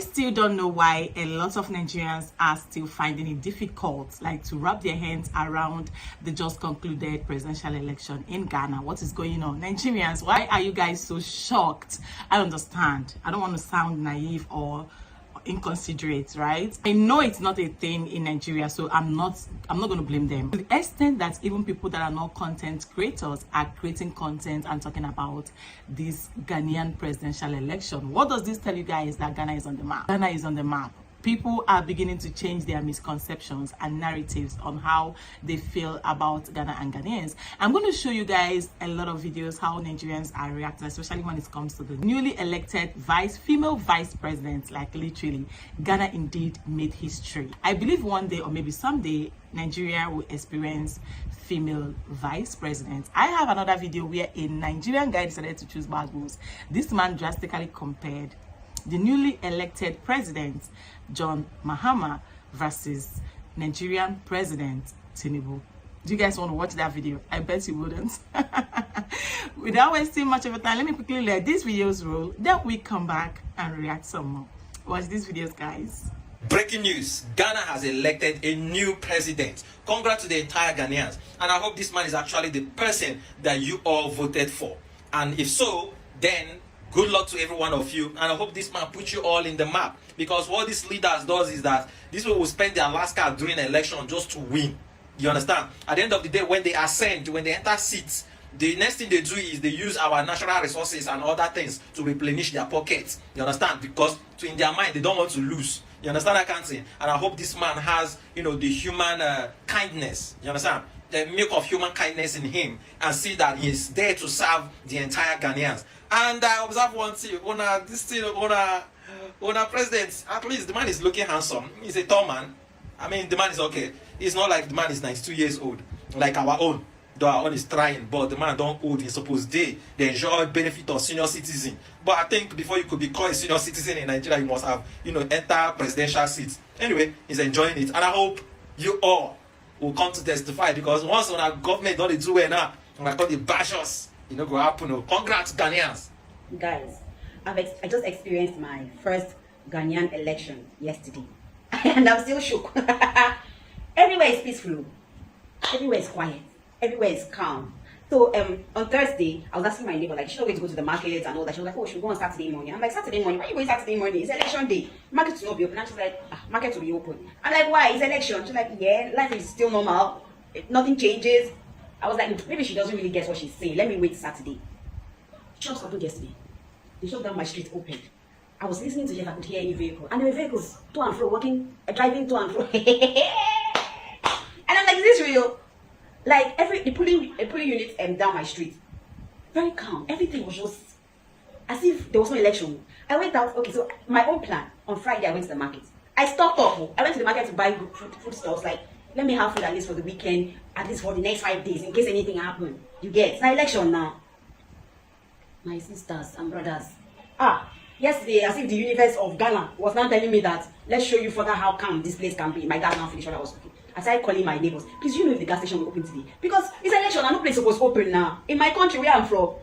Still don't know why a lot of Nigerians are still finding it difficult, like, to wrap their hands around the just concluded presidential election in Ghana. What is going on? Nigerians, why are you guys so shocked? I understand. I don't want to sound naive or inconsiderate, right? I know it's not a thing in Nigeria, so I'm not going to blame them. To the extent that even people that are not content creators are creating content and talking about this Ghanaian presidential election. What does this tell you guys? That Ghana is on the map. Ghana is on the map. People are beginning to change their misconceptions and narratives on how they feel about Ghana and Ghanaians. I'm going to show you guys a lot of videos how Nigerians are reacting, especially when it comes to the newly elected female vice president. Like, literally, Ghana indeed made history. I believe one day or maybe someday Nigeria will experience female vice president. I have another video where a Nigerian guy decided to choose bad moves. This man drastically compared the newly elected president Jdmahama versus Nigerian President Tinubu. Do you guys want to watch that video? I bet you wouldn't. Without wasting much of your time, let me quickly let these videos roll. Then we come back and react some more. Watch these videos, guys. Breaking news: Ghana has elected a new president. Congrats to the entire Ghanaians. And I hope this man is actually the person that you all voted for. And if so, then good luck to every one of you, and I hope this man puts you all in the map, because what these leaders does is that these people will spend their last card during an election just to win. You understand? At the end of the day, when they ascend, when they enter seats, the next thing they do is they use our natural resources and other things to replenish their pockets. You understand? Because in their mind, they don't want to lose. You understand that kind of thing? And I hope this man has, the human kindness. You understand? The milk of human kindness in him, and see that he is there to serve the entire Ghanaians. And I observe one thing, president, at least the man is looking handsome. He's a tall man. I mean, the man is okay. It's not like the man is 92 years old, like our own. Though our own is trying, but the man don't old. He's supposed they enjoy benefit of senior citizen. But I think before you could be called a senior citizen in Nigeria, you must have, enter presidential seats. Anyway, he's enjoying it. And I hope you all will come to testify, because once when our government don't do it now, when I call the bashers, go happen. Congrats, Ghanaians. Guys, I just experienced my first Ghanaian election yesterday, and I'm still shook. Everywhere is peaceful, everywhere is quiet, everywhere is calm. So on Thursday, I was asking my neighbor, like, she's not going to go to the market and all that. She was like, oh, she'll go on Saturday morning. I'm like, Saturday morning? Why are you going Saturday morning? It's election day. Market will not be open. And she's like, market will be open. I'm like, why? It's election. She's like, yeah, life is still normal. Nothing changes. I was like, maybe she doesn't really get what she's saying. Let me wait Saturday. Shops opened yesterday. The shop down my street opened. I was listening to if I could hear any vehicle. And there were vehicles to and fro, driving to and fro. And I'm like, is this real? Like, the polling unit down my street, very calm. Everything was just as if there was no election. I went out. Okay, so my own plan on Friday, I went to the market. I stocked up. I went to the market to buy food stuff. Like, let me have food at least for the weekend, at least for the next 5 days, in case anything happens. You get? It's an election now. My sisters and brothers. Yesterday, as if the universe of Ghana was now telling me that, let's show you further how calm this place can be. My gas now finished what I was cooking. I started calling my neighbors. Please, if the gas station will open today? Because it's election and no place supposed to open now. In my country where I'm from,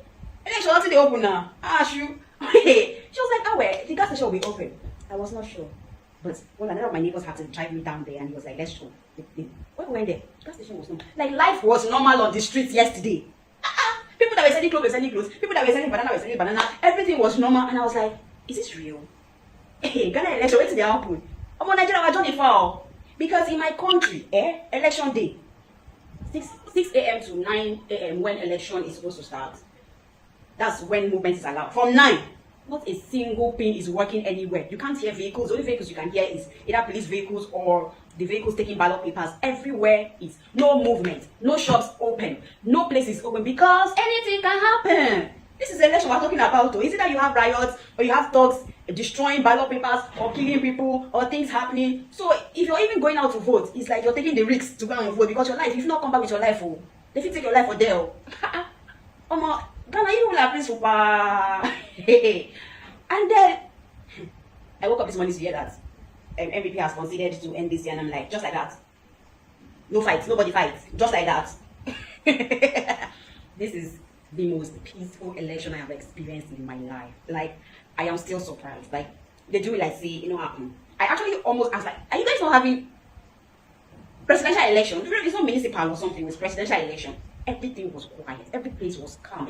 election until they open now. She was like, where? The gas station will be open. I was not sure. But another of my neighbors had to drive me down there, and he was like, let's go. When we went there, the gas station was normal. Like, life was normal on the streets yesterday. People that were selling clothes were selling clothes. People that were selling banana were selling banana. Everything was normal. And I was like, is this real? Hey, Ghana election, wait till they happen. I'm on Nigeria, I don't know. Because in my country, election day, 6 a.m. to 9 a.m. when election is supposed to start. That's when movement is allowed. From 9, not a single pin is working anywhere. You can't hear vehicles. The only vehicles you can hear is either police vehicles or the vehicles taking ballot papers. Everywhere is no movement, no shops open, no place is open, because anything can happen. This is the election we're talking about. Is it that you have riots or you have thugs destroying ballot papers or killing people or things happening? So if you're even going out to vote, it's like you're taking the risk to go and vote, because your life, if you not come back with your life, they will take your life for there. Ghana, you will have this super. And then I woke up this morning to hear that MVP has considered to end this year, and I'm like, just like that. No fights, nobody fights, just like that. This is the most peaceful election I have experienced in my life. Like, I am still surprised. Like, they do it like say, you know, happen. I actually almost asked, like, are you guys not having presidential election? It's not municipal or something, it's presidential election. Everything was quiet, every place was calm,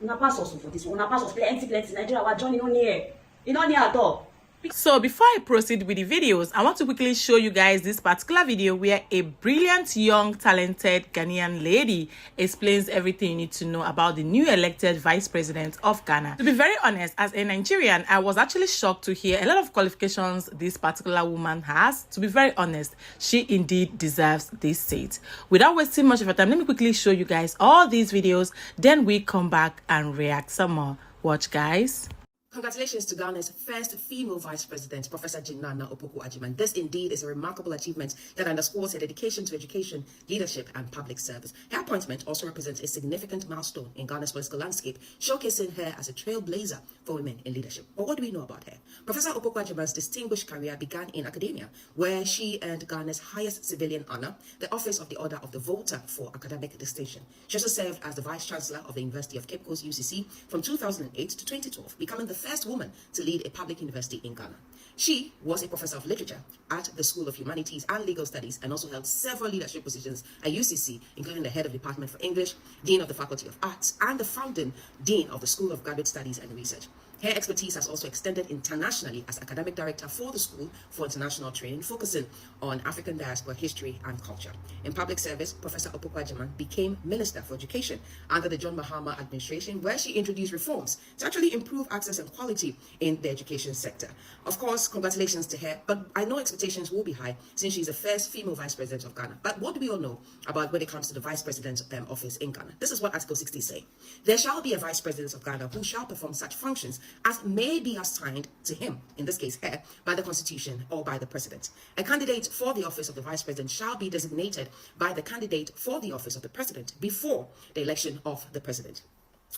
Una pass us for this, una pass us plenty Nigeria, we're joining on here. You don't near at all. So before I proceed with the videos, I want to quickly show you guys this particular video where a brilliant, young, talented Ghanaian lady explains everything you need to know about the new elected vice president of Ghana. To be very honest, as a Nigerian, I was actually shocked to hear a lot of qualifications this particular woman has. To be very honest, she indeed deserves this seat. Without wasting much of your time, let me quickly show you guys all these videos, then we come back and react some more. Watch, guys. Congratulations to Ghana's first female vice president, Professor Jdmahama. This indeed is a remarkable achievement that underscores her dedication to education, leadership, and public service. Her appointment also represents a significant milestone in Ghana's political landscape, showcasing her as a trailblazer for women in leadership. But what do we know about her? Professor Opoku-Agyeman's distinguished career began in academia, where she earned Ghana's highest civilian honor, the Office of the Order of the Voter for Academic Distinction. She also served as the Vice Chancellor of the University of Cape Coast, UCC, from 2008 to 2012, becoming the first woman to lead a public university in Ghana. She was a professor of literature at the School of Humanities and Legal Studies and also held several leadership positions at UCC, including the head of the Department for English, Dean of the Faculty of Arts, and the founding Dean of the School of Graduate Studies and Research. Her expertise has also extended internationally as academic director for the School for International Training, focusing on African diaspora history and culture. In public service, Professor Opoku-Agyeman became Minister for Education under the Jdmahama administration, where she introduced reforms to actually improve access and quality in the education sector. Of course, congratulations to her, but I know expectations will be high since she's the first female vice president of Ghana. But what do we all know about when it comes to the vice president's office in Ghana? This is what Article 60 say. There shall be a vice president of Ghana who shall perform such functions as may be assigned to him, in this case her, by the Constitution or by the President. A candidate for the office of the Vice President shall be designated by the candidate for the office of the President before the election of the President.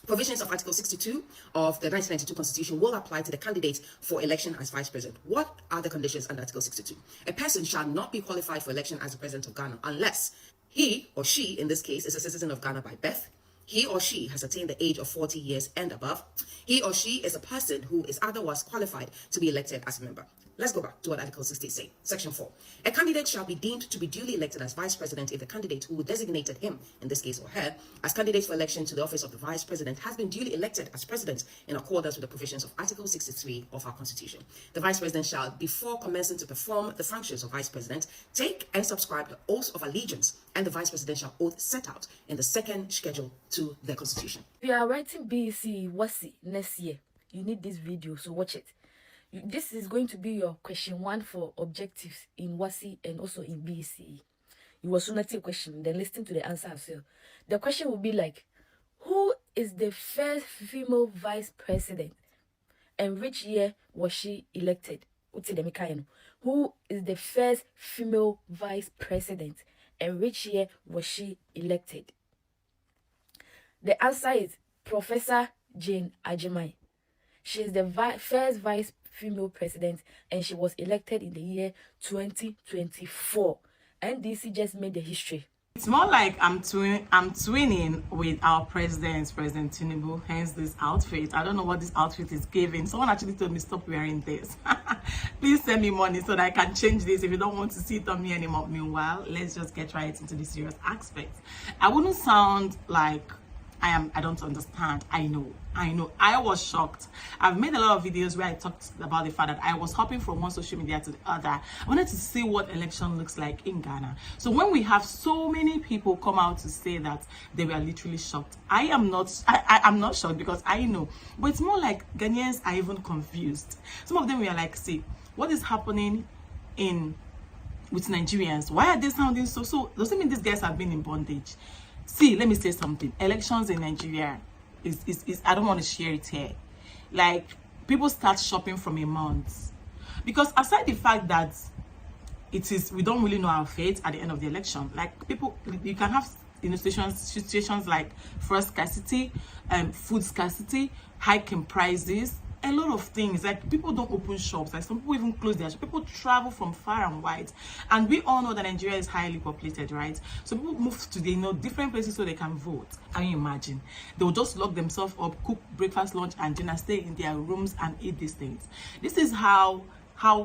Provisions of Article 62 of the 1992 Constitution will apply to the candidate for election as Vice President. What are the conditions under Article 62? A person shall not be qualified for election as the President of Ghana unless he or she, in this case, is a citizen of Ghana by birth, he or she has attained the age of 40 years and above, he or she is a person who is otherwise qualified to be elected as a member. Let's go back to what Article 60 says. Section 4. A candidate shall be deemed to be duly elected as Vice President if the candidate who designated him, in this case or her, as candidate for election to the office of the Vice President has been duly elected as President in accordance with the provisions of Article 63 of our Constitution. The Vice President shall, before commencing to perform the functions of Vice President, take and subscribe the oath of allegiance and the Vice Presidential oath set out in the second schedule to the Constitution. If you are writing BEC WASI next year, you need this video, so watch it. This is going to be your question 1 for objectives in WASI and also in BECE. You will soon take a question, then listen to the answer as well. The question will be like, who is the first female vice president and which year was she elected? Who is the first female vice president and which year was she elected? The answer is Professor Jdmahama. She is the first vice female president and she was elected in the year 2024. NDC just made the history. It's more like I'm twinning with our President Tinubu, hence this outfit. I don't know what this outfit is giving. Someone actually told me stop wearing this. Please send me money so that I can change this if you don't want to see it on me anymore. Meanwhile, let's just get right into the serious aspects. I wouldn't sound like I don't understand. I know. I was shocked. I've made a lot of videos where I talked about the fact that I was hopping from one social media to the other. I wanted to see what election looks like in Ghana. So when we have so many people come out to say that they were literally shocked, I'm not shocked because I know. But it's more like Ghanaians are even confused. Some of them were like, see, what is happening with Nigerians? Why are they sounding so? Does it mean these guys have been in bondage? See, let me say something. Elections in Nigeria is I don't want to share it here. Like, people start shopping from a month. Because aside the fact that we don't really know our fate at the end of the election. Like, people, you can have situations like fuel scarcity, food scarcity, hiking prices, a lot of things. Like, people don't open shops. Like, some people even close their shops. People travel from far and wide, and we all know that Nigeria is highly populated, right? So people move to different places so they can vote. Can you imagine? They'll just lock themselves up, cook breakfast, lunch, and dinner, stay in their rooms and eat these things. This is how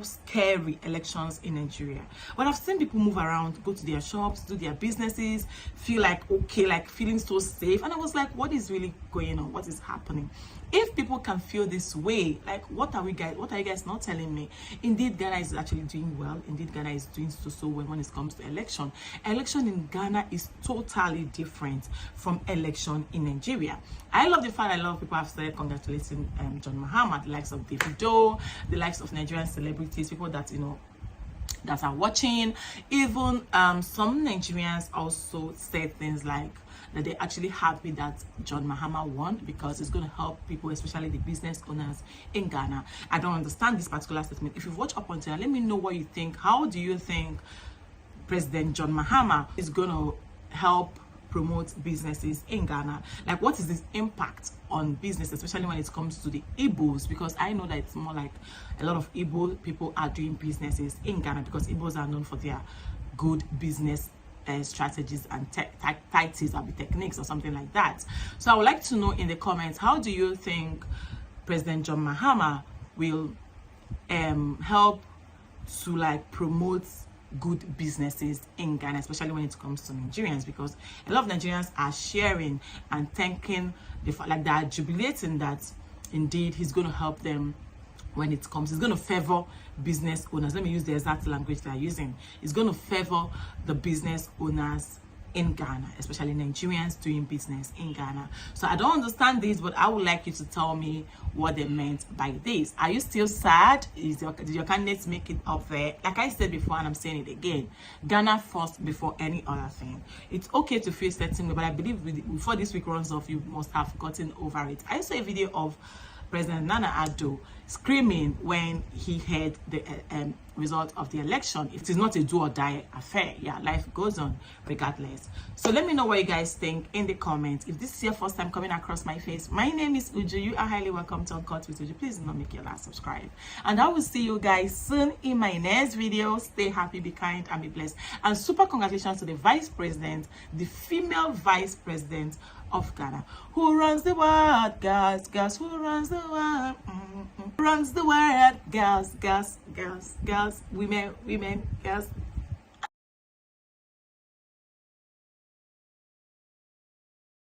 scary elections in Nigeria. But I've seen people move around, go to their shops, do their businesses, feel like okay, like feeling so safe. And I was like, what is really going on? What is happening? If people can feel this way, like, what are you guys not telling me? Indeed, Ghana is actually doing well. Indeed, Ghana is doing so well when it comes to election. Election in Ghana is totally different from election in Nigeria. I love the fact that a lot of people have started congratulating Jdmahama, the likes of Davido, the likes of Nigerian celebrities, people that that are watching. Even some Nigerians also said things like that they're actually happy that Jdmahama won, because it's going to help people, especially the business owners in Ghana. I don't understand this particular statement. If you've watched up until now, let me know what you think. How do you think President Jdmahama is going to help promote businesses in Ghana? Like, what is this impact on business, especially when it comes to the Igbos? Because I know that it's more like a lot of Igbo people are doing businesses in Ghana, because Igbos are known for their good business strategies and tactics or techniques or something like that. So I would like to know in the comments, how do you think President Jdmahama will help to like promote good businesses in Ghana, especially when it comes to Nigerians? Because a lot of Nigerians are sharing and thanking like, they are jubilating that indeed he's going to help them when it comes. It's going to favor business owners. Let me use the exact language they are using. It's going to favor the business owners in Ghana, especially Nigerians doing business in Ghana. So I don't understand this, but I would like you to tell me what they meant by this. Are you still sad? Did your candidates make it up there? Like I said before, and I'm saying it again, Ghana first before any other thing. It's okay to feel certain way, but I believe before this week runs off, you must have gotten over it. I saw a video of President Nana Addo screaming when he heard the result of the election. It is not a do or die affair. Yeah, life goes on regardless. So let me know what you guys think in the comments. If this is your first time coming across my face, my name is Uju. You are highly welcome to Uncut with Uju. Please do not make your last subscribe. And I will see you guys soon in my next video. Stay happy, be kind, and be blessed. And super congratulations to the vice president, the female vice president of Ghana. Who runs the world? Girls, girls, who runs the world? Who runs the world? Girls, girls, girls, girls, women, women, girls.